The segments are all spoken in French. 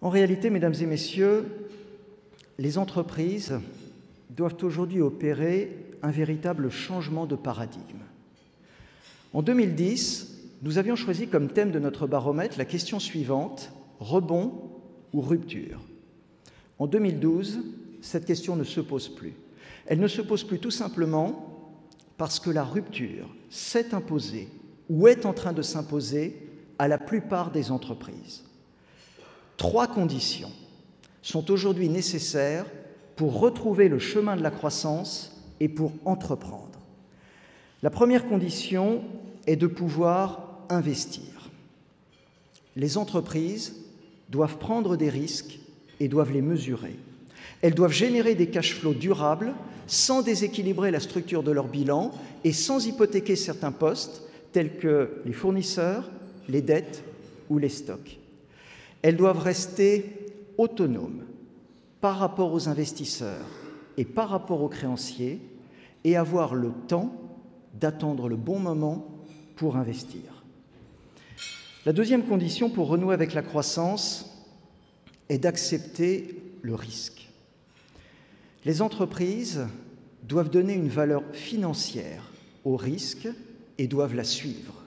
En réalité, mesdames et messieurs, les entreprises doivent aujourd'hui opérer un véritable changement de paradigme. En 2010, nous avions choisi comme thème de notre baromètre la question suivante: rebond ou rupture? En 2012, cette question ne se pose plus. Elle ne se pose plus tout simplement parce que la rupture s'est imposée ou est en train de s'imposer à la plupart des entreprises. 3 conditions sont aujourd'hui nécessaires pour retrouver le chemin de la croissance et pour entreprendre. La première condition est de pouvoir investir. Les entreprises doivent prendre des risques et doivent les mesurer. Elles doivent générer des cash flows durables sans déséquilibrer la structure de leur bilan et sans hypothéquer certains postes tels que les fournisseurs, les dettes ou les stocks. Elles doivent rester autonomes par rapport aux investisseurs et par rapport aux créanciers et avoir le temps d'attendre le bon moment pour investir. La deuxième condition pour renouer avec la croissance est d'accepter le risque. Les entreprises doivent donner une valeur financière au risque et doivent la suivre.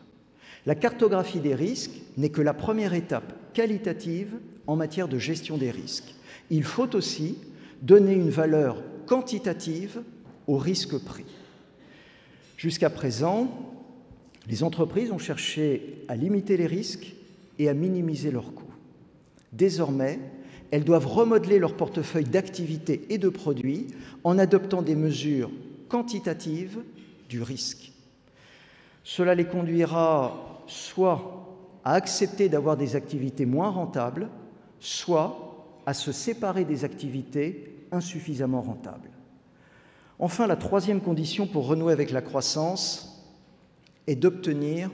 La cartographie des risques n'est que la première étape qualitative en matière de gestion des risques. Il faut aussi donner une valeur quantitative au risque pris. Jusqu'à présent, les entreprises ont cherché à limiter les risques et à minimiser leurs coûts. Désormais, elles doivent remodeler leur portefeuille d'activités et de produits en adoptant des mesures quantitatives du risque. Cela les conduira soit à accepter d'avoir des activités moins rentables, soit à se séparer des activités insuffisamment rentables. Enfin, la troisième condition pour renouer avec la croissance est d'obtenir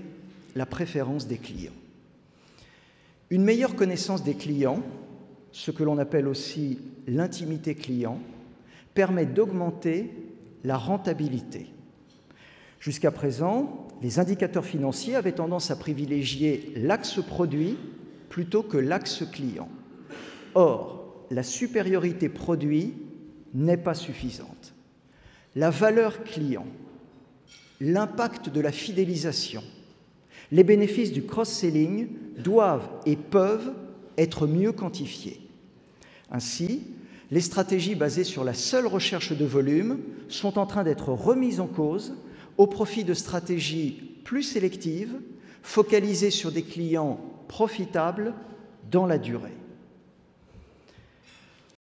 la préférence des clients. Une meilleure connaissance des clients, ce que l'on appelle aussi l'intimité client, permet d'augmenter la rentabilité. Jusqu'à présent, les indicateurs financiers avaient tendance à privilégier l'axe produit plutôt que l'axe client. Or, la supériorité produit n'est pas suffisante. La valeur client, l'impact de la fidélisation, les bénéfices du cross-selling doivent et peuvent être mieux quantifiés. Ainsi, les stratégies basées sur la seule recherche de volume sont en train d'être remises en cause au profit de stratégies plus sélectives, focalisées sur des clients profitables dans la durée.